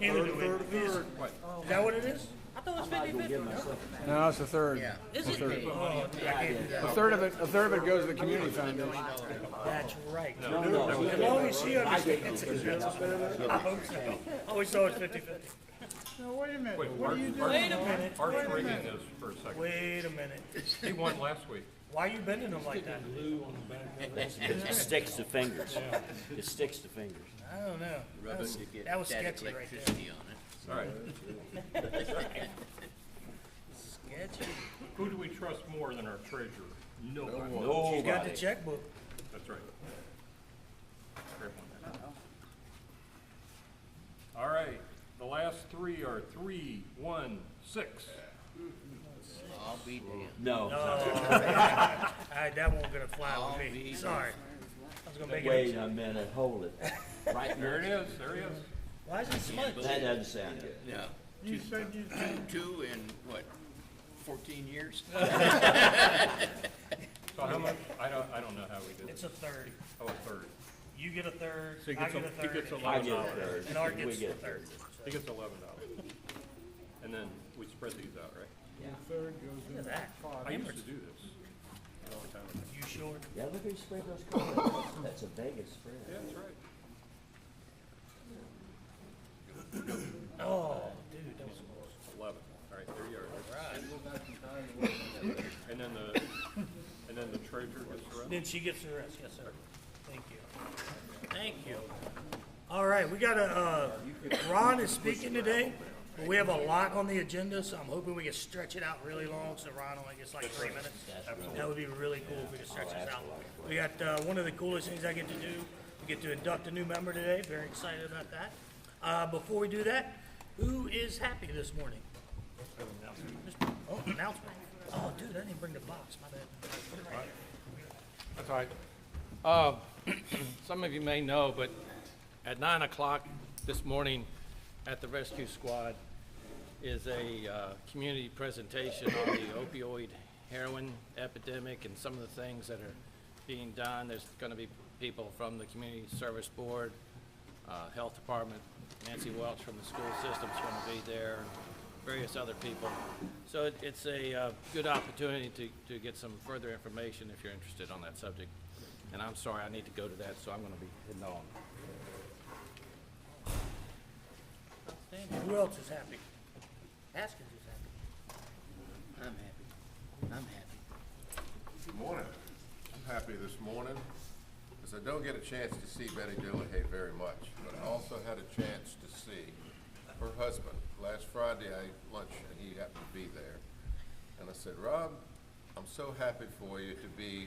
Neither do we. Third. Is that what it is? I thought it was 50-50. No, it's a third. Yeah. Is it? Oh, dude, I can't do that. A third of it goes to the community foundation. That's right. No. As long as she understands it. I hope so. I always thought it was 50-50. Now, wait a minute. Wait, What are you doing? Wait a minute. Art's rigging this for a second. Wait a minute. He won last week. Why are you bending them like that? It sticks to fingers. It sticks to fingers. I don't know. Rub it to get That was static sketchy right there. electricity on it. All right. Sketchy. Who do we trust more than our treasurer? Nobody. She's got the checkbook. That's right. Grab one there. All right. The last three are 3, 1, 6. I'll be damned. No. That won't gonna fly with me. Sorry. I was gonna make Wait it. a minute, hold it. Right There it there. is. There he is. Why is it smudged? That doesn't sound good. No. You said you Two in what, 14 years? So how much? I don't know how we did It's it. a third. Oh, a third. You get a third, So he I gets get a a- he third, gets and I $11. get a third. Art We gets get a a third. He gets $11. And then we spread these out, right? third goes Look at that. I used to do this a long time ago. You sure? Yeah, look who spread those cards. That's a Vegas spread. Yeah, that's right. Oh, dude, that was close. 11. All right, there you are. And then the treasurer gets the rest. Then she gets the rest, yes, sir. Thank you. Thank you. All right, we got Ron is speaking today, but we have a lot on the agenda, so I'm hoping we can stretch it out really long, so Ron only gets like 3 minutes. That would be really cool if we could stretch this out. We got, one of the coolest things I get to do, we get to induct a new member today, very excited about that. Before we do that, who is happy this morning? Oh, announcement. Oh, dude, I didn't bring the box, my bad. Put it right there. That's all right. Some of you may know, but at 9 o'clock this morning at the rescue squad is a community presentation on the opioid heroin epidemic and some of the things that are being done. There's going to be people from the Community Service Board, Health Department, Nancy Welch from the school system's going to be there, and various other people. So it's a good opportunity to get some further information if you're interested on that subject. And I'm sorry, I need to go to that, so I'm going to be heading on. Outstanding. Who else is happy? Haskins is happy. I'm happy. I'm happy. Good morning. I'm happy this morning because I don't get a chance to see Betty Dillahay very much, but I also had a chance to see her husband. Last Friday I ate lunch and he happened to be there. And I said, Rob, I'm so happy for you to be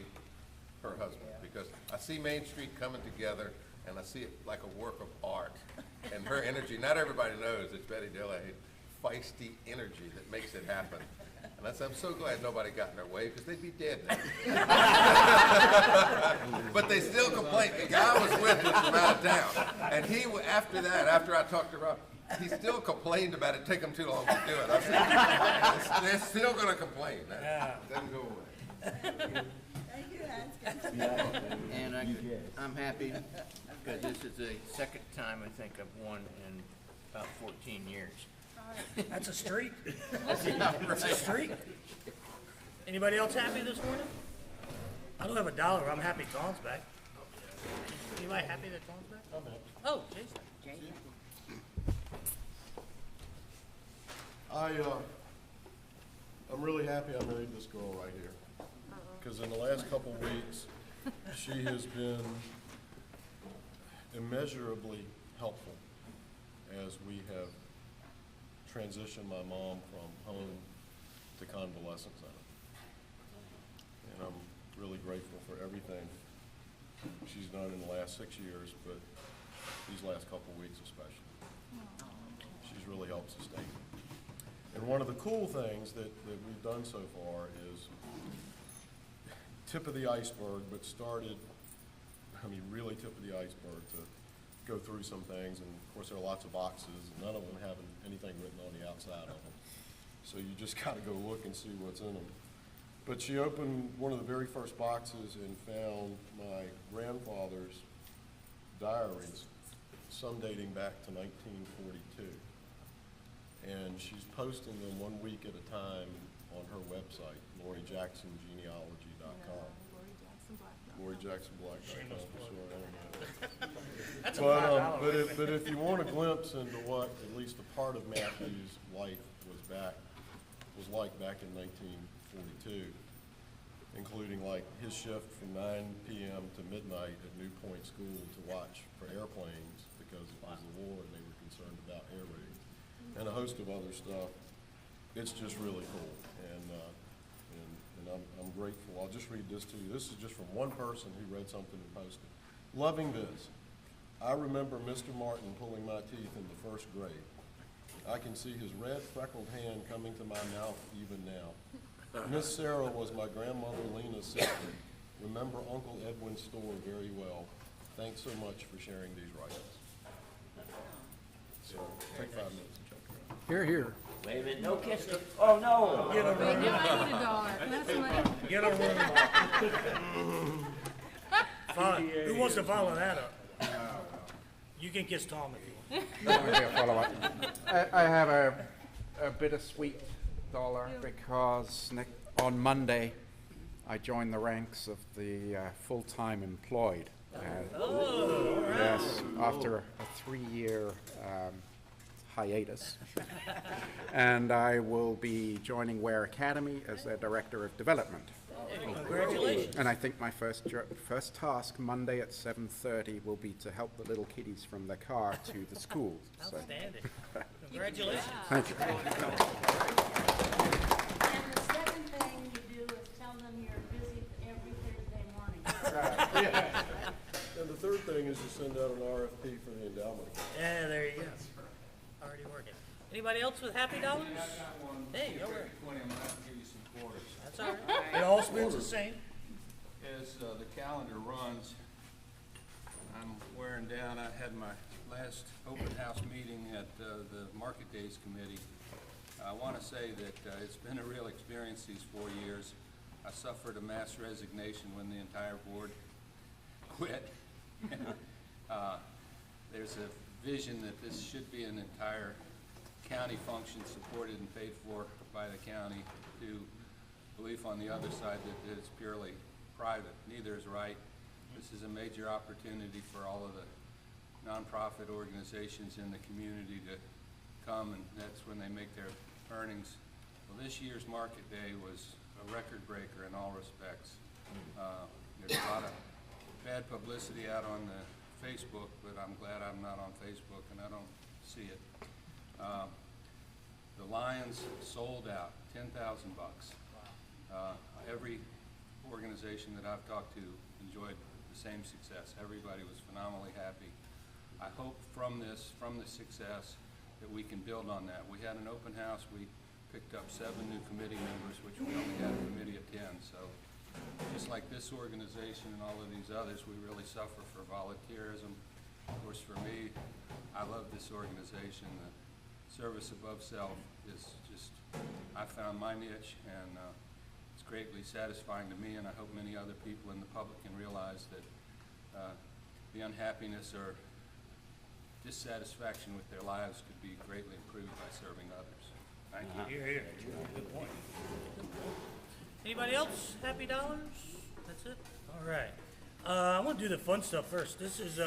her husband because I see Main Street coming together and I see it like a work of art. And her energy, not everybody knows it's Betty Dillahay, feisty energy that makes it happen. And I said, I'm so glad nobody got in their way because they'd be dead now. But they still complained. The guy I was with was from out of town. And he, after that, after I talked to Rob, he still complained about it taking too long to do it. I said, they're still going to complain. That doesn't go away. Thank you, Haskins. And I'm happy because this is the second time I think I've won in about 14 years. That's a streak. That's a streak. Anybody else happy this morning? I don't have $1. I'm happy Dawn's back. Anybody happy that Dawn's back? Oh, Jason. I'm really happy I married this girl right here. Because in the last couple of weeks, she has been immeasurably helpful as we have transitioned my mom from home to convalescent center. And I'm really grateful for everything she's done in the last 6 years, but these last couple of weeks especially. She's really helped sustain it. And one of the cool things that we've done so far is tip of the iceberg, but started, I mean, really tip of the iceberg to go through some things. And of course, there are lots of boxes, and none of them have anything written on the outside of them. So you just gotta go look and see what's in them. But she opened one of the very first boxes and found my grandfather's diaries some dating back to 1942. And she's posting them 1 week at a time on her website, LoriJacksonGenealogy.com. LoriJacksonBlack.com, for sure, I don't know. That's a $5 But if you want a glimpse into what at least a part of Mathews' life was like back in 1942, including like his shift from 9 p.m. to midnight at New Point School to watch for airplanes because it was the war and they were concerned about air raids, and a host of other stuff. It's just really cool, and I'm grateful. I'll just read this to you. This is just from one person who read something and posted. Loving this. I remember Mr. Martin pulling my teeth in the first grade. I can see his red, freckled hand coming to my mouth even now. Miss Sarah was my grandmother Lena's sister. Remember Uncle Edwin's store very well. Thanks so much for sharing these writings. So, take 5 minutes and check it out. Here, here. Wait a minute, no kiss. Oh, no. Get a Wait, room. no, I need $1. That's my. Get a room. Who wants to follow that up? You can kiss Tom if you want. I have a bittersweet dollar because on Monday I joined the ranks of the full-time employed. Yes, after a 3-year hiatus. And I will be joining Ware Academy as their Director of Development. Congratulations. And I think my first task Monday at 7:30 will be to help the little kiddies from their car to the school. So, Outstanding. Congratulations. thank you. And the second thing you do is tell them you're busy every Thursday morning. And the third thing is to send out an RFP for the endowment. Yeah, there you go. Already working. Anybody else with happy dollars? Hey, over here. I'm gonna have to give you some quarters. That's all right. It all spins the same. As the calendar runs, I'm wearing down. I had my last open house meeting at the Market Days Committee. I want to say that it's been a real experience these 4 years. I suffered a mass resignation when the entire board quit. There's a vision that this should be an entire county function supported and paid for by the county, to belief on the other side that it's purely private. Neither is right. This is a major opportunity for all of the nonprofit organizations in the community to come, and that's when they make their earnings. Well, this year's Market Day was a record breaker in all respects. There's a lot of bad publicity out on the Facebook, but I'm glad I'm not on Facebook and I don't see it. The Lions sold out, $10,000. Every organization that I've talked to enjoyed the same success. Everybody was phenomenally happy. I hope from the success that we can build on that. We had an open house. We picked up 7 new committee members, which we only had a committee of 10. So just like this organization and all of these others, we really suffer for volunteerism. Of course, for me, I love this organization. The service above self is just, I found my niche, and it's greatly satisfying to me, and I hope many other people in the public can realize that the unhappiness or dissatisfaction with their lives could be greatly improved by serving others. Thank you. Here, here. Good point. Anybody else? Happy dollars? That's it? All right. I want to do the fun stuff first. This is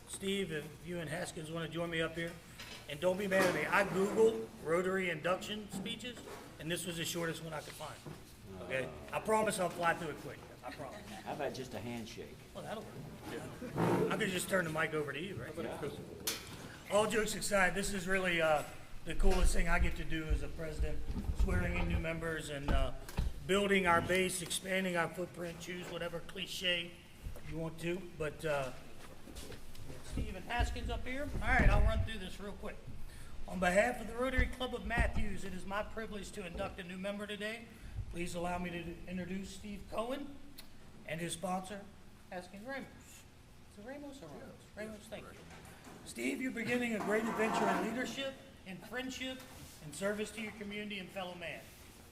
Steve, if you and Haskins want to join me up here. And don't be mad at me. I Googled Rotary induction speeches, and this was the shortest one I could find. Okay? I promise I'll fly through it quick. I promise. How about just a handshake? Well, that'll work. I could just turn the mic over to you, right? All jokes aside, this is really the coolest thing I get to do as a president, swearing in new members and building our base, expanding our footprint, choose whatever cliche you want to. But Steve and Haskins up here. All right, I'll run through this real quick. On behalf of the Rotary Club of Mathews, it is my privilege to induct a new member today. Please allow me to introduce Steve Cohen and his sponsor, Haskins Ramos. Is it Ramos or Ramos? Ramos, thank you. Steve, you're beginning a great adventure in leadership, in friendship, in service to your community and fellow man.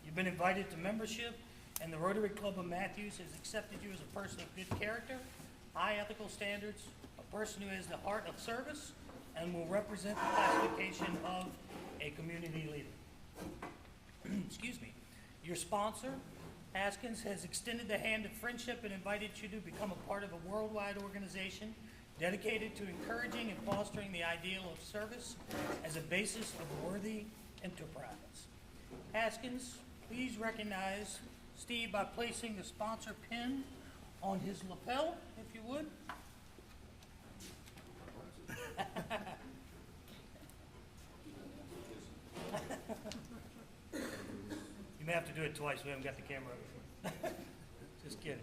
You've been invited to membership, and the Rotary Club of Mathews has accepted you as a person of good character, high ethical standards, a person who has the heart of service and will represent the classification of a community leader. Excuse me. Your sponsor, Haskins, has extended the hand of friendship and invited you to become a part of a worldwide organization dedicated to encouraging and fostering the ideal of service as a basis of worthy enterprise. Haskins, please recognize Steve by placing the sponsor pin on his lapel, if you would. You may have to do it twice, we haven't got the camera over. Just kidding.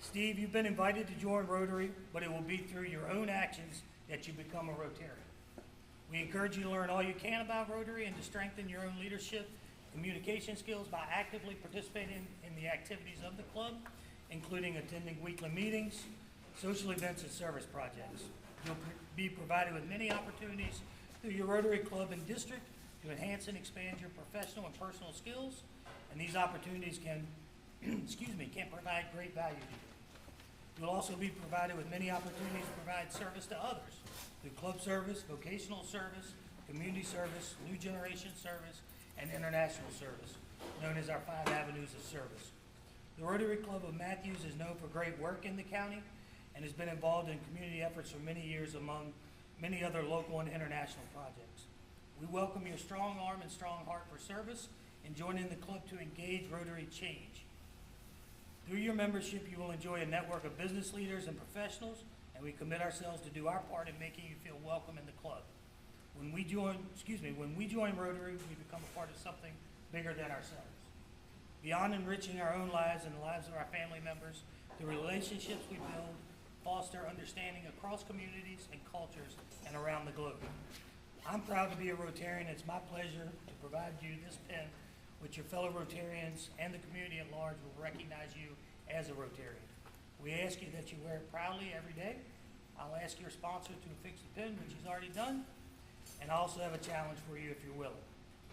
Steve, you've been invited to join Rotary, but it will be through your own actions that you become a Rotarian. We encourage you to learn all you can about Rotary and to strengthen your own leadership, communication skills by actively participating in the activities of the club, including attending weekly meetings, social events, and service projects. You'll be provided with many opportunities through your Rotary Club and district to enhance and expand your professional and personal skills, and these opportunities can, can provide great value to you. You'll also be provided with many opportunities to provide service to others through club service, vocational service, community service, new generation service, and international service, known as our 5 avenues of service. The Rotary Club of Mathews is known for great work in the county and has been involved in community efforts for many years among many other local and international projects. We welcome your strong arm and strong heart for service and joining the club to engage Rotary change. Through your membership, you will enjoy a network of business leaders and professionals, and we commit ourselves to do our part in making you feel welcome in the club. When we join Rotary, we become a part of something bigger than ourselves. Beyond enriching our own lives and the lives of our family members, the relationships we build foster understanding across communities and cultures and around the globe. I'm proud to be a Rotarian. It's my pleasure to provide you this pin, which your fellow Rotarians and the community at large will recognize you as a Rotarian. We ask you that you wear it proudly every day. I'll ask your sponsor to affix the pin, which he's already done, and I also have a challenge for you if you're willing.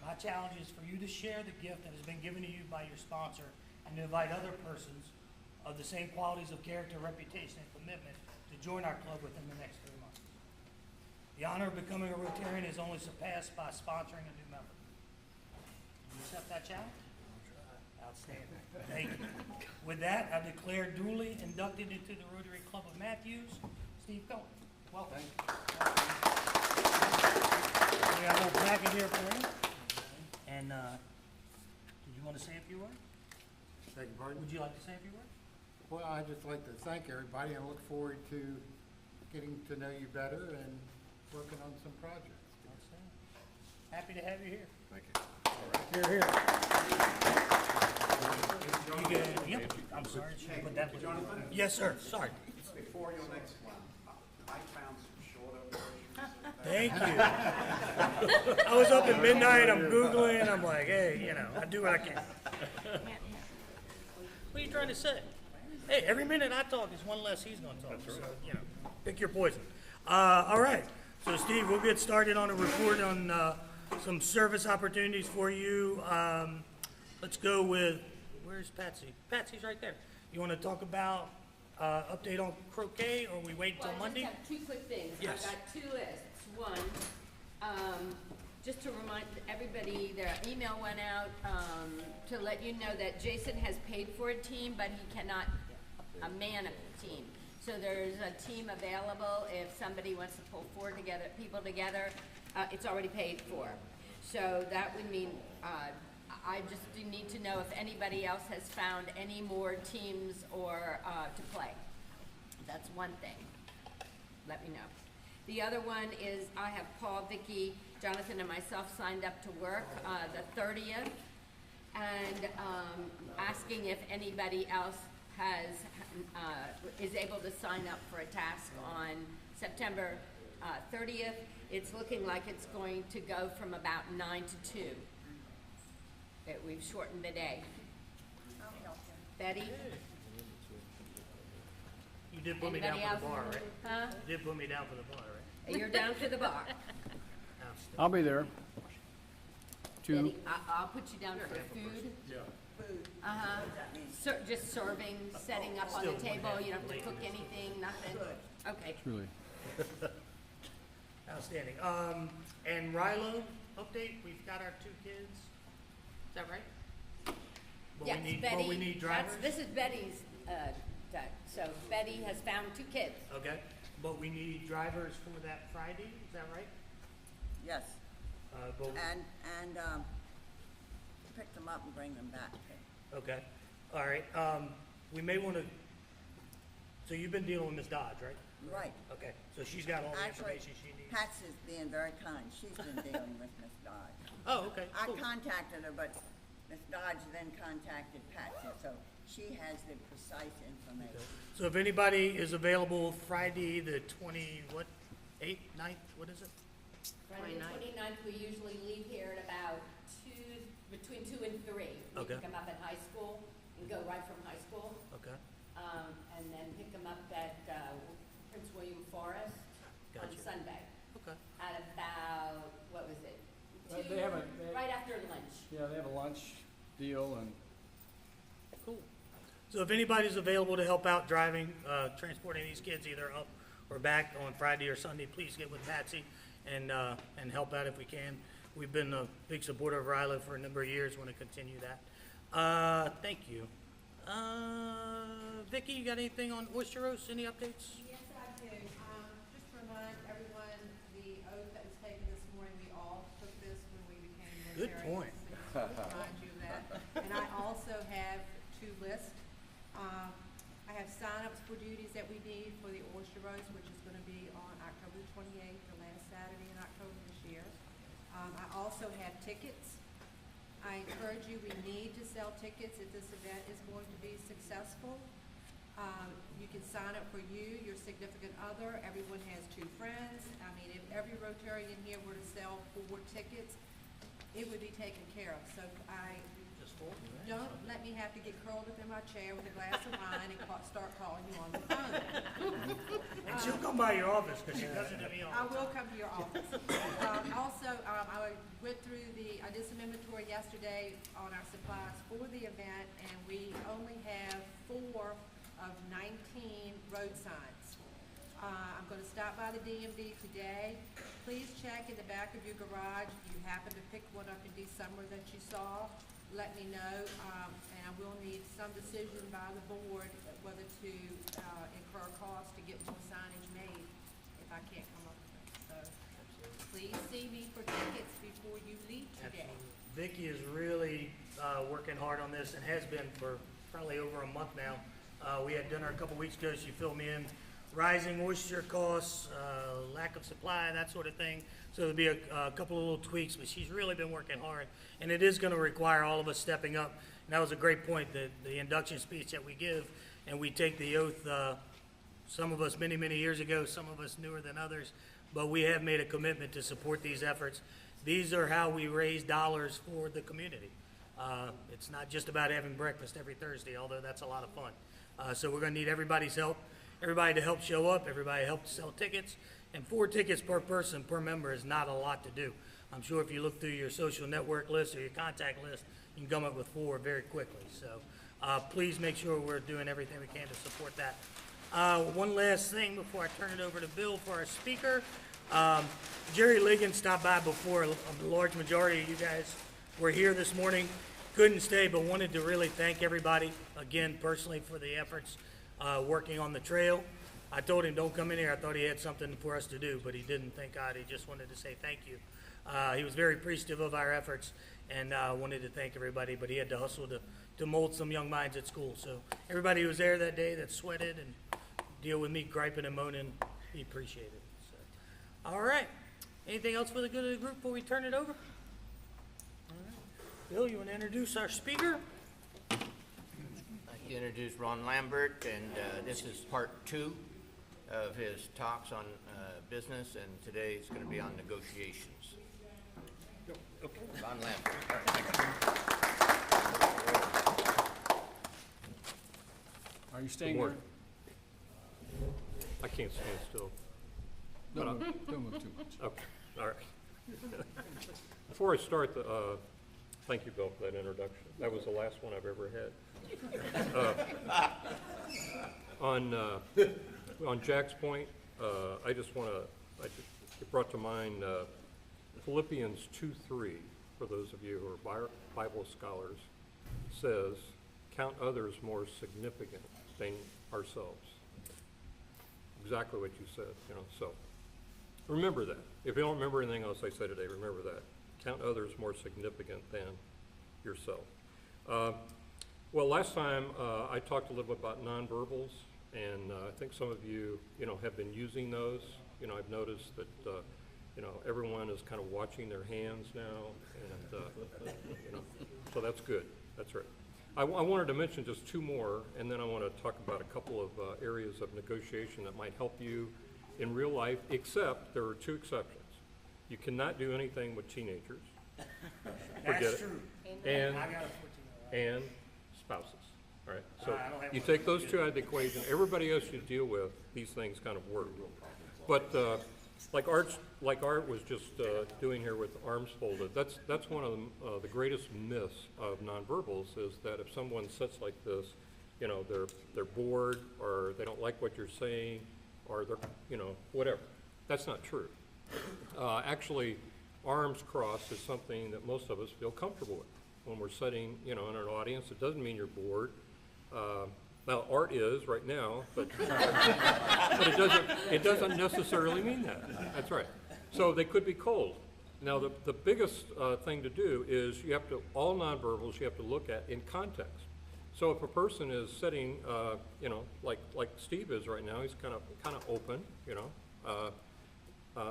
My challenge is for you to share the gift that has been given to you by your sponsor and to invite other persons of the same qualities of character, reputation, and commitment to join our club within the next 3 months. The honor of becoming a Rotarian is only surpassed by sponsoring a new member. You accept that challenge? Outstanding. Thank you. With that, I declare duly inducted into the Rotary Club of Mathews, Steve Cohen. Welcome. We have a little packet here for you. And did you want to say a few words? Beg your pardon? Would you like to say a few words? Well, I'd just like to thank everybody and look forward to getting to know you better and working on some projects. Outstanding. Happy to have you here. Thank you. You're here. You can, yep, I'm sorry, should I put that one? Yes, sir, sorry. Before your next one, I found some shorter versions. Thank you. I was up at midnight, I'm Googling, I'm like, hey, you know, I do what I can. What are you trying to say? Hey, every minute I talk is one less he's gonna talk, so, you know, pick your poison. All right, so Steve, we'll get started on a report on some service opportunities for you. Let's go with, where's Patsy? Patsy's right there. You wanna talk about update on croquet, or we wait until Monday? I just have 2 quick things. Yes. I've got 2 lists. One, just to remind everybody, their email went out to let you know that Jason has paid for a team, but he cannot man a team. So there's a team available if somebody wants to pull 4 people together. It's already paid for. So that would mean I just need to know if anybody else has found any more teams or to play. That's one thing. Let me know. The other one is I have Paul, Vicky, Jonathan, and myself signed up to work the 30th, and asking if anybody else is able to sign up for a task on September 30th. It's looking like it's going to go from about 9 to 2. We've shortened the day. Betty? You did put me down Anybody for the else? bar, right? Huh? You did put me down for the bar, right? You're down for the bar. Outstanding. I'll be there. Betty, I'll put you down for food. Yeah. Uh-huh. Just serving, setting up on the Still one table, half you don't have to late. cook anything, nothing? Okay. Truly. Outstanding. And Rilo, update, we've got our 2 kids. Is that right? But Yes, we need, Betty. but we need drivers? This is Betty's, Doug. So Betty has found 2 kids. Okay, but we need drivers for that Friday, is that right? Yes, But, and pick them up and bring them back. okay, all right, we may wanna, so you've been dealing with Ms. Dodge, right? Right. Okay, so she's got all the Actually, information she needs? Patsy's being very kind. She's been dealing with Miss Dodge. Oh, okay, I cool. contacted her, but Miss Dodge then contacted Patsy, so she has the precise information. So if anybody is available Friday, the 8th, 9th, what is it? Friday the 29th, we usually leave here at about between 2 and 3. We Okay. pick them up at high school and go right from high school. Okay, And then pick them up at Prince William Forest on Gotcha. Sunday. okay. At about, what was it? They have a- Right after lunch. Yeah, they have a lunch deal and Cool. So if anybody's available to help out driving, transporting these kids either up or back on Friday or Sunday, please get with Patsy and help out if we can. We've been a big supporter of Rilo for a number of years, want to continue that. Thank you. Vicki, you got anything on oyster roast, any updates? Yes, I do. Just to remind everyone, the oath that was taken this morning, we all took this when we became Good military. point. So just to remind you of that. And I also have 2 lists. I have sign-ups for duties that we need for the oyster roast, which is going to be on October 28th, the last Saturday in October this year. I also have tickets. I encourage you, we need to sell tickets if this event is going to be successful. You can sign up for you, your significant other, everyone has 2 friends. I mean, if every Rotarian here were to sell 4 tickets, it would be taken care of. So Just 4? don't let me have to get curled up in my chair with a glass of wine and start calling you on the phone. And she'll come by your office, because she does it to me all I the will time. come to your office. Also, I went through I did some inventory yesterday on our supplies for the event, and we only have 4 of 19 road signs. I'm gonna stop by the DMV today. Please check in the back of your garage. If you happen to pick one up in December that you saw, let me know, and I will need some decision by the board whether to incur costs to get more signage made if I can't come up with it. So please see me for tickets before you leave today. Vicki is really working hard on this and has been for probably over a month now. We had dinner a couple weeks ago. She filled me in. Rising oyster costs, lack of supply, that sort of thing. So there'll be a couple of little tweaks, but she's really been working hard. And it is going to require all of us stepping up. And that was a great point, the induction speech that we give, and we take the oath, some of us many, many years ago, some of us newer than others, but we have made a commitment to support these efforts. These are how we raise dollars for the community. It's not just about having breakfast every Thursday, although that's a lot of fun. So we're going to need everybody's help. Everybody to help show up, everybody help sell tickets, and 4 tickets per person, per member is not a lot to do. I'm sure if you look through your social network list or your contact list, you can come up with 4 very quickly. So please make sure we're doing everything we can to support that. One last thing before I turn it over to Bill for our speaker. Jerry Ligon stopped by before. A large majority of you guys were here this morning. Couldn't stay, but wanted to really thank everybody, again, personally, for the efforts working on the trail. I told him, don't come in here. I thought he had something for us to do, but he didn't, thank God. He just wanted to say thank you. He was very appreciative of our efforts and wanted to thank everybody, but he had to hustle to mold some young minds at school. So everybody who was there that day that sweated and deal with me griping and moaning, he appreciated it. So, all right. Anything else for the good of the group before we turn it over? All right. Bill, you want to introduce our speaker? I'd like to introduce Ron Lambert, and this is part 2 of his talks on business, and today is going to be on negotiations. Okay. Ron Lambert. Are you staying Good here? morning. I can't stand still. Don't move too much. Okay, all right. Before I start, thank you, Bill, for that introduction. That was the last one I've ever had. On Jack's point, I just want to, it brought to mind Philippians 2:3, for those of you who are Bible scholars, says, count others more significant than ourselves. Exactly what you said, you know, so remember that. If you don't remember anything else I said today, remember that. Count others more significant than yourself. Well, last time I talked a little bit about nonverbals, and I think some of you, you know, have been using those. You know, I've noticed that, you know, everyone is kind of watching their hands now, and, you know, so that's good. That's right. I wanted to mention just two more, and then I want to talk about a couple of areas of negotiation that might help you in real life, except there are two exceptions. You cannot do anything with teenagers. Forget That's it. true. And, I got a 14-year-old. and spouses, all right? So I don't have you one. take those two out of the equation, everybody else you deal with, these things kind of work. But like Art was just doing here with arms folded, that's one of the greatest myths of nonverbals, is that if someone sits like this, you know, they're bored, or they don't like what you're saying, or they're, you know, whatever. That's not true. Actually, arms crossed is something that most of us feel comfortable with when we're sitting, you know, in an audience. It doesn't mean you're bored. Now, Art is right now, but, but it doesn't necessarily mean that. That's right. So they could be cold. Now, the biggest thing to do is you have to, all nonverbals you have to look at in context. So if a person is sitting, you know, like Steve is right now, he's kind of open, you know.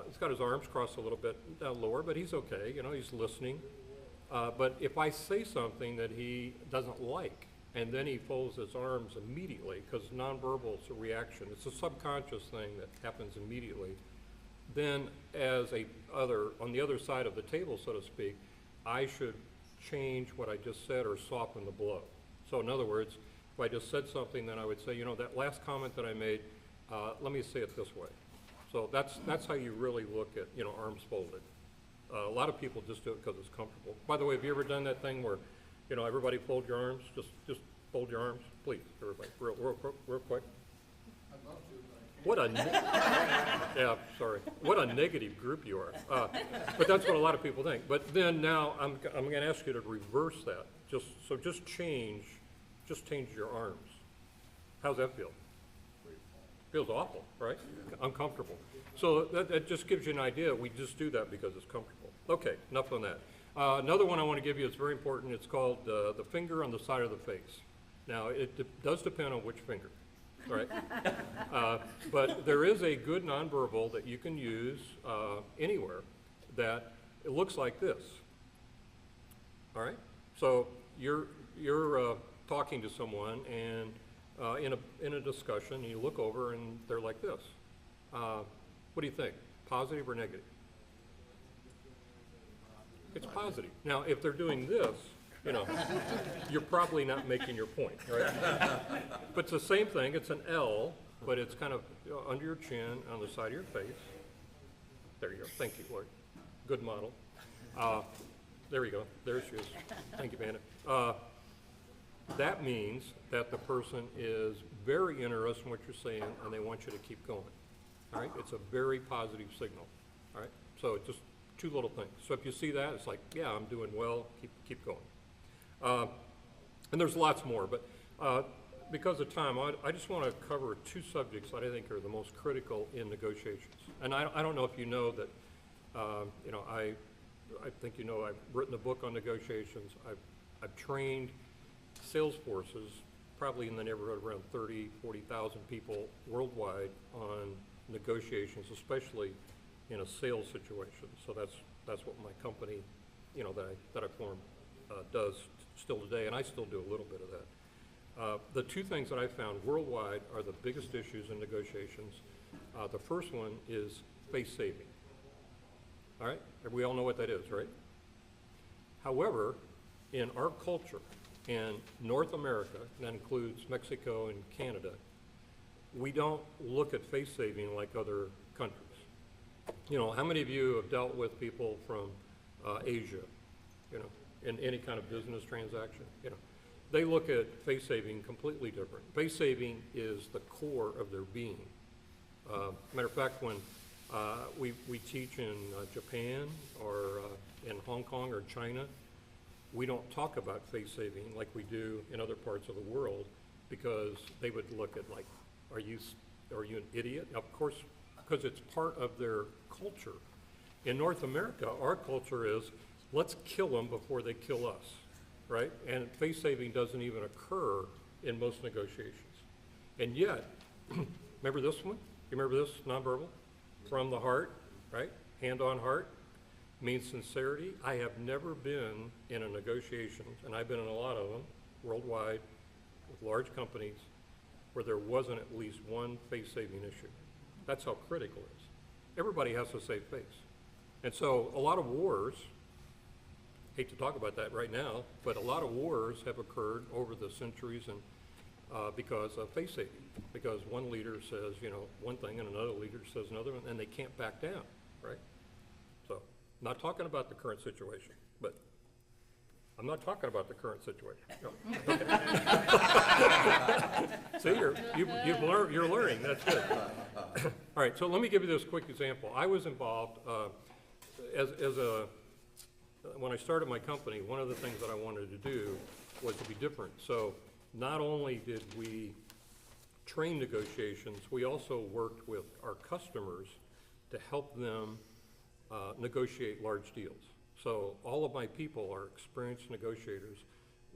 He's got his arms crossed a little bit lower, but he's okay, you know, he's listening. But if I say something that he doesn't like, and then he folds his arms immediately, because nonverbal is a reaction, it's a subconscious thing that happens immediately, then on the other side of the table, so to speak, I should change what I just said or soften the blow. So in other words, if I just said something, then I would say, you know, that last comment that I made, let me say it this way. So that's how you really look at, you know, arms folded. A lot of people just do it because it's comfortable. By the way, have you ever done that thing where, you know, everybody fold your arms? Just fold your arms, please, everybody, real quick. I'd love to, What a, yeah, sorry. What a negative group you are. But that's what a lot of people think. But then now I'm going to ask you to reverse that. Just change your arms. How's that feel? Feels awful, right? Uncomfortable. So that just gives you an idea. We just do that because it's comfortable. Okay, enough on that. Another one I want to give you is very important. It's called the finger on the side of the face. Now, it does depend on which finger, all right? But there is a good nonverbal that you can use anywhere that it looks like this, all right? So you're talking to someone, and in a discussion, you look over and they're like this. What do you think? Positive or negative? It's positive. Now, if they're doing this, you know, you're probably not making your point, right? But it's the same thing. It's an L, but it's kind of under your chin on the side of your face. There you go. Thank you, Lord. Good model. There you go. There she is. Thank you, Bandit. That means that the person is very interested in what you're saying, and they want you to keep going. All right? It's a very positive signal. All right? So it's just two little things. So if you see that, it's like, yeah, I'm doing well. Keep going. And there's lots more, but because of time, I just want to cover two subjects that I think are the most critical in negotiations. And I don't know if you know that, you know, I think you know I've written a book on negotiations. I've trained sales forces, probably in the neighborhood of around 30, 40,000 people worldwide on negotiations, especially in a sales situation. So that's what my company, you know, that I formed does still today, and I still do a little bit of that. The two things that I found worldwide are the biggest issues in negotiations. The first one is face saving. All right? We all know what that is, right? However, in our culture, in North America, that includes Mexico and Canada, we don't look at face saving like other countries. You know, how many of you have dealt with people from Asia, you know, in any kind of business transaction? You know, they look at face saving completely different. Face saving is the core of their being. Matter of fact, when we teach in Japan or in Hong Kong or China, we don't talk about face saving like we do in other parts of the world, because they would look at like, are you an idiot? Of course, because it's part of their culture. In North America, our culture is, let's kill them before they kill us, right? And face saving doesn't even occur in most negotiations. And yet, remember this one? You remember this nonverbal? From the heart, right? Hand on heart means sincerity. I have never been in a negotiation, and I've been in a lot of them worldwide with large companies, where there wasn't at least one face-saving issue. That's how critical it is. Everybody has to save face. And so a lot of wars, hate to talk about that right now, but a lot of wars have occurred over the centuries and because of face saving. Because one leader says, one thing and another leader says another, and they can't back down, right? So, not talking about the current situation, but I'm not talking about the current situation. No. Okay. See, you're learning. That's good. All right, so let me give you this quick example. I was involved when I started my company. One of the things that I wanted to do was to be different. So not only did we train negotiations, we also worked with our customers to help them negotiate large deals. So all of my people are experienced negotiators.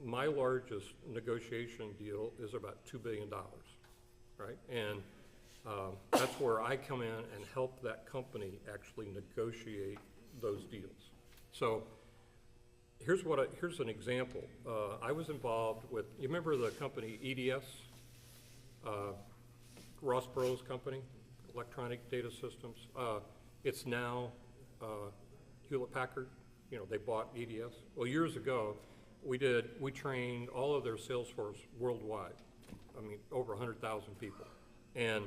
My largest negotiation deal is about $2 billion, right? And that's where I come in and help that company actually negotiate those deals. So here's an example. I was involved with, you remember the company EDS? Ross Perot's company, Electronic Data Systems. It's now Hewlett-Packard. They bought EDS. Well, years ago, we trained all of their sales force worldwide. I mean, over 100,000 people. And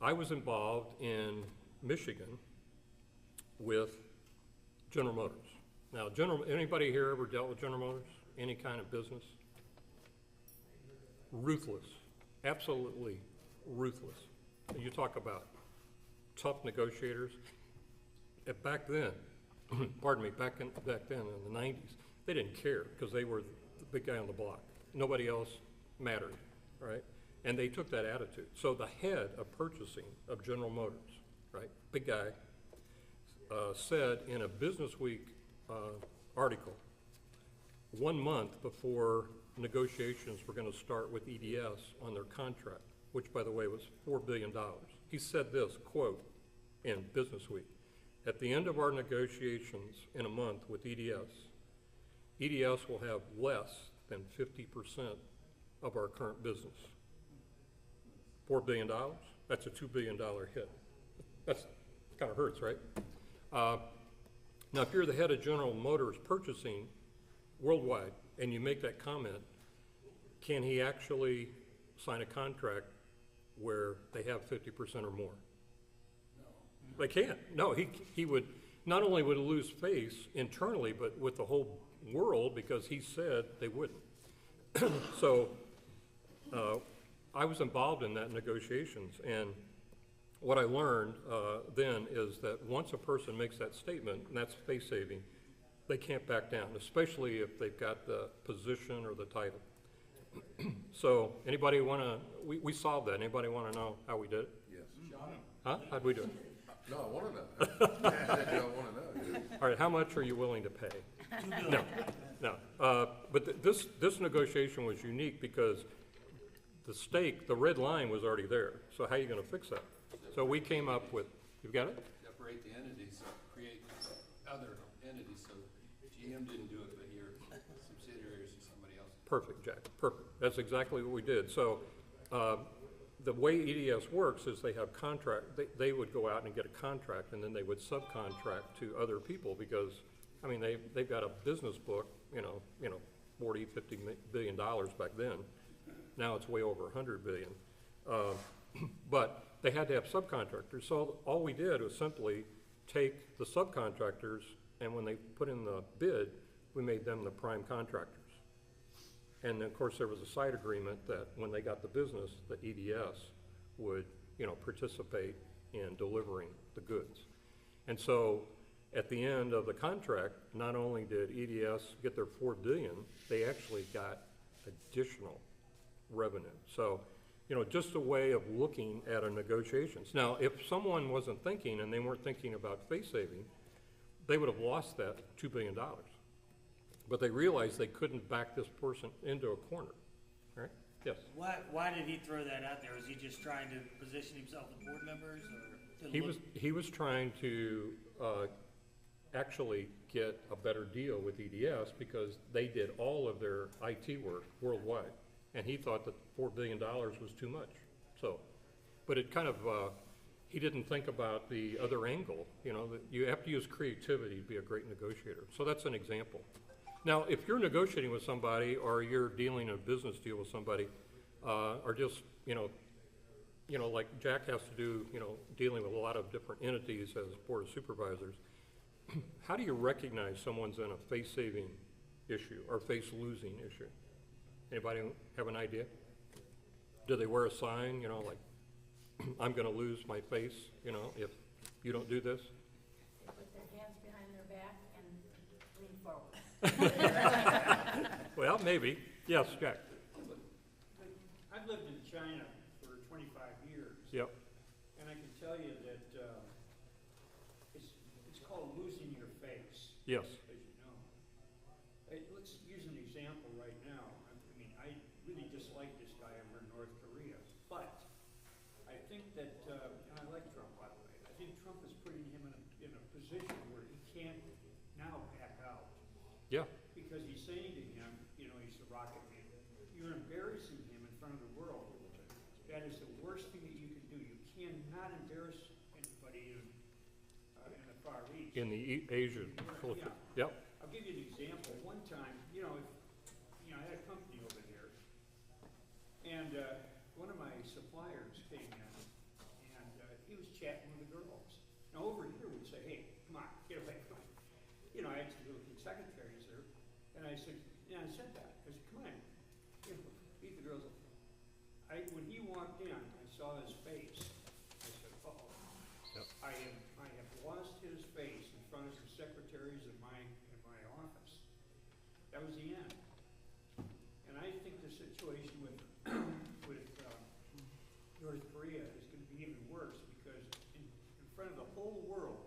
I was involved in Michigan with General Motors. Now, anybody here ever dealt with General Motors? Any kind of business? Ruthless, absolutely ruthless. You talk about tough negotiators. Back then, back then in the 90s, they didn't care because they were the big guy on the block. Nobody else mattered, right? And they took that attitude. So the head of purchasing of General Motors, right, big guy, said in a Business Week article, 1 month before negotiations were going to start with EDS on their contract, which, by the way, was $4 billion. He said this, quote, in Business Week, "At the end of our negotiations in a month with EDS will have less than 50% of our current business." $4 billion, that's a $2 billion hit. That's kind of hurts, right? Now, if you're the head of General Motors purchasing worldwide and you make that comment, can he actually sign a contract where they have 50% or more? No. They can't. No, he would, not only would lose face internally, but with the whole world, because he said they wouldn't. So I was involved in that negotiations, and what I learned then is that once a person makes that statement, and that's face saving, they can't back down, especially if they've got the position or the title. So anybody want to, we solved that. Anybody want to know how we did it? Yes. Huh? How'd we do it? No, I want to know. I want to know. All right, how much are you willing to pay? No. But this negotiation was unique because the stake, the red line was already there. So how are you going to fix that? So we came up with, you've got it? Separate the entities, create other entities, so GM didn't do it, but your subsidiaries or somebody else. Perfect, Jack, perfect. That's exactly what we did. So the way EDS works is they have they would go out and get a contract, and then they would subcontract to other people because, I mean, they've got a business book, 40, $50 billion back then. Now it's way over 100 billion. But they had to have subcontractors. So all we did was simply take the subcontractors, and when they put in the bid, we made them the prime contractors. And of course, there was a side agreement that when they got the business, the EDS would participate in delivering the goods. And so at the end of the contract, not only did EDS get their $4 billion, they actually got additional revenue. So, just a way of looking at a negotiations. Now, if someone wasn't thinking and they weren't thinking about face saving, they would have lost that $2 billion. But they realized they couldn't back this person into a corner, right? Yes? Why did he throw that out there? Was he just trying to position himself with board members, or? He was trying to actually get a better deal with EDS because they did all of their IT work worldwide. And he thought that $4 billion was too much. So, but it kind of, he didn't think about the other angle, that you have to use creativity to be a great negotiator. So that's an example. Now, if you're negotiating with somebody or you're dealing a business deal with somebody, or just, like Jack has to do, dealing with a lot of different entities as board of supervisors, how do you recognize someone's in a face-saving issue or face-losing issue? Anybody have an idea? Do they wear a sign, like, I'm gonna lose my face, if you don't do this? Put their hands behind their back and lean forward. Well, maybe. Yes, Jack. I've lived in China for 25 years. Yep. And I can tell you that it's called losing your face. Yes. As you know. Let's use an example right now. I really dislike this guy over in North Korea, but I think that, and I like Trump, by the way, I think Trump is putting him in a position where he can't now back out. Yeah. Because he's saying to him, he's the rocket man. You're embarrassing him in front of the world. That is the worst thing that you can do. You cannot embarrass anybody in the Far East. In the Asian culture. Yeah. Yep. I'll give you an example. One time, I had a company over there, and one of my suppliers came in, and he was chatting with the girls. Now, over here, we'd say, hey, come on, get away, come on. I had two little secretaries there, and I said that. I said, come on, beat the girls up. When he walked in, I saw his face. I said, uh-oh. Yep. I have lost his face in front of the secretaries in my office. That was the end. And I think the situation with North Korea is going to be even worse because in front of the whole world,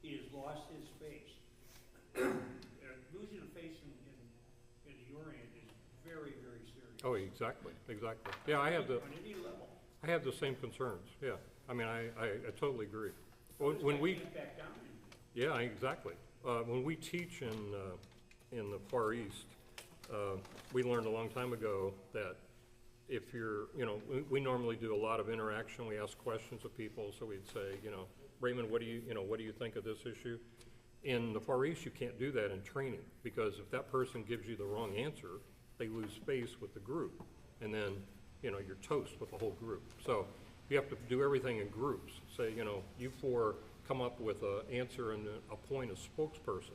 he has lost his face. Losing a face in the Orient is very, very serious. Oh, exactly. Yeah, I have on any level. I have the same concerns. Yeah. I totally agree. When we can't back down. Yeah, exactly. When we teach in the Far East, we learned a long time ago that if you're, we normally do a lot of interaction. We ask questions of people. So we'd say, Raymond, what do you think of this issue? In the Far East, you can't do that in training because if that person gives you the wrong answer, they lose face with the group, and then you're toast with the whole group. So you have to do everything in groups. Say, you four come up with an answer and appoint a spokesperson.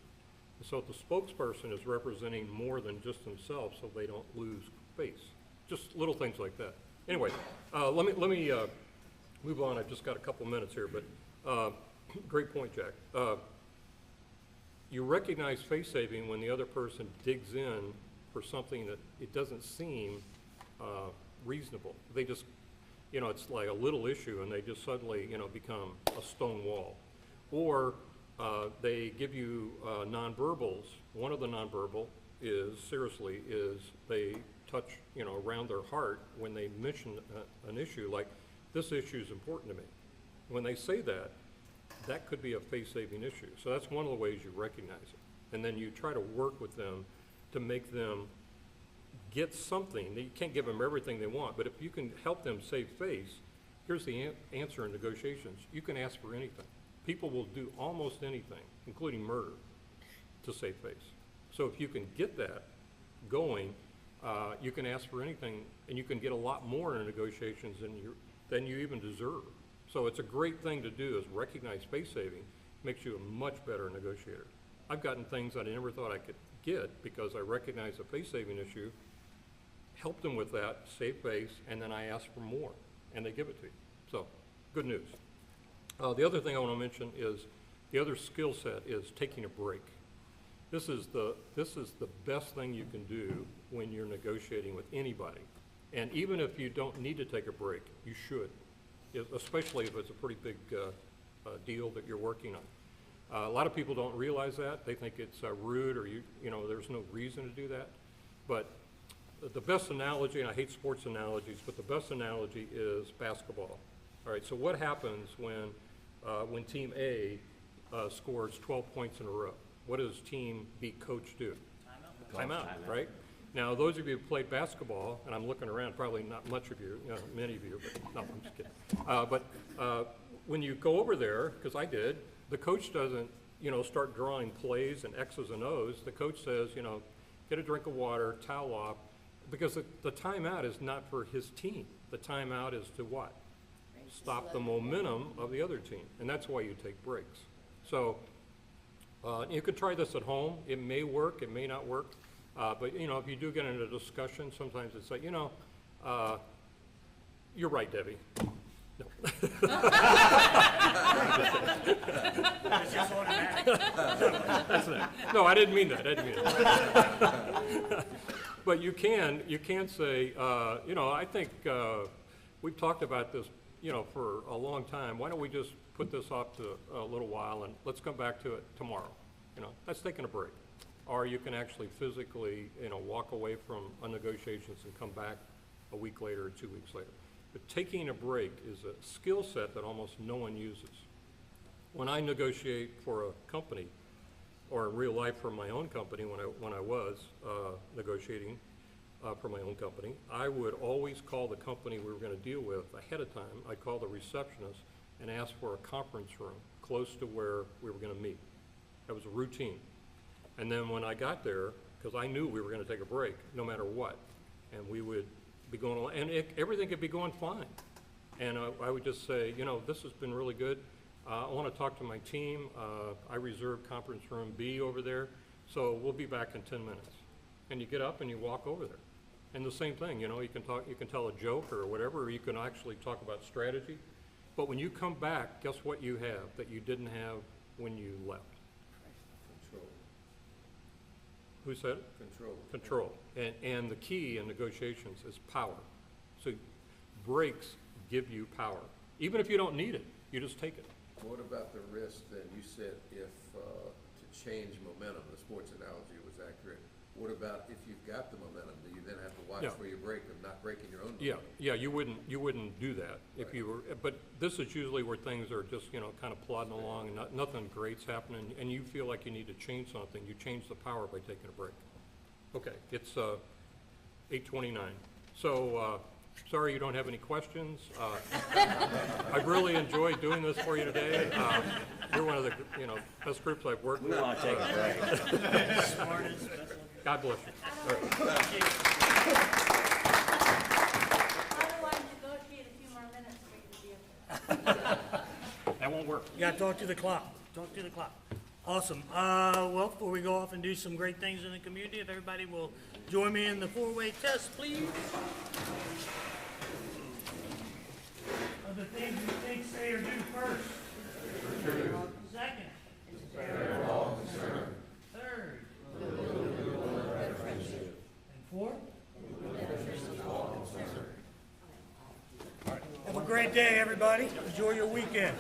So the spokesperson is representing more than just themselves, so they don't lose face. Just little things like that. Anyway, let me move on. I've just got a couple minutes here, but great point, Jack. You recognize face saving when the other person digs in for something that it doesn't seem reasonable. They just, it's like a little issue and they just suddenly, become a stone wall. Or they give you nonverbals. One of the nonverbal is they touch, around their heart when they mention an issue like, this issue is important to me. When they say that, that could be a face-saving issue. So that's one of the ways you recognize it. And then you try to work with them to make them get something. You can't give them everything they want, but if you can help them save face, here's the answer in negotiations. You can ask for anything. People will do almost anything, including murder, to save face. So if you can get that going, you can ask for anything, and you can get a lot more in negotiations than you even deserve. So it's a great thing to do is recognize face saving, makes you a much better negotiator. I've gotten things that I never thought I could get because I recognize a face saving issue, help them with that, save face, and then I ask for more, and they give it to you. So, good news. The other thing I want to mention is the other skill set is taking a break. This is the best thing you can do when you're negotiating with anybody. And even if you don't need to take a break, you should, especially if it's a pretty big deal that you're working on. A lot of people don't realize that. They think it's rude or there's no reason to do that. But the best analogy, and I hate sports analogies, but the best analogy is basketball. All right, so what happens when Team A scores 12 points in a row? What does Team B coach do? Timeout, right? Now, those of you who played basketball, and I'm looking around, probably not much of you, many of you, but no, I'm just kidding. But when you go over there, because I did, the coach doesn't, start drawing plays and X's and O's. The coach says, get a drink of water, towel off, because the timeout is not for his team. The timeout is to what? Stop the momentum of the other team, and that's why you take breaks. So you can try this at home. It may work, it may not work, but if you do get into a discussion, sometimes it's like, you're right, Debbie. No. No, I didn't mean that. But you can say, I think we've talked about this, for a long time. Why don't we just put this off to a little while and let's come back to it tomorrow? That's taking a break. Or you can actually physically, walk away from negotiations and come back a week later or 2 weeks later. But taking a break is a skill set that almost no one uses. When I negotiate for a company, or in real life for my own company, when I was negotiating for my own company, I would always call the company we were going to deal with ahead of time. I'd call the receptionist and ask for a conference room close to where we were going to meet. That was a routine. And then when I got there, because I knew we were going to take a break no matter what, and we would be going along, and everything could be going fine. And I would just say, this has been really good. I want to talk to my team. I reserved conference room B over there, so we'll be back in 10 minutes. And you get up and you walk over there. And the same thing, you can tell a joke or whatever, or you can actually talk about strategy. But when you come back, guess what you have that you didn't have when you left? Control. Who said it? Control. Control. And the key in negotiations is power. So breaks give you power. Even if you don't need it, you just take it. What about the risk then? You said if, to change momentum, the sports analogy was accurate. What about if you've got the momentum, do you then have to watch for your break of not breaking your own momentum? Yeah, you wouldn't do that if you were, but this is usually where things are just, kind of plodding along and nothing great's happening, and you feel like you need to change something. You change the power by taking a break. Okay, it's 8:29. So, sorry you don't have any questions. I've really enjoyed doing this for you today. You're one of the best groups I've worked with. We want to take a break. God bless you. All right. I want to negotiate a few more minutes for you to be. That won't work. You gotta talk to the clock. Talk to the clock. Awesome. Well, before we go off and do some great things in the community, if everybody will join me in the four-way test, please. Of the things you think, say, or do first. Second. Third. And fourth. Have a great day, everybody. Enjoy your weekend.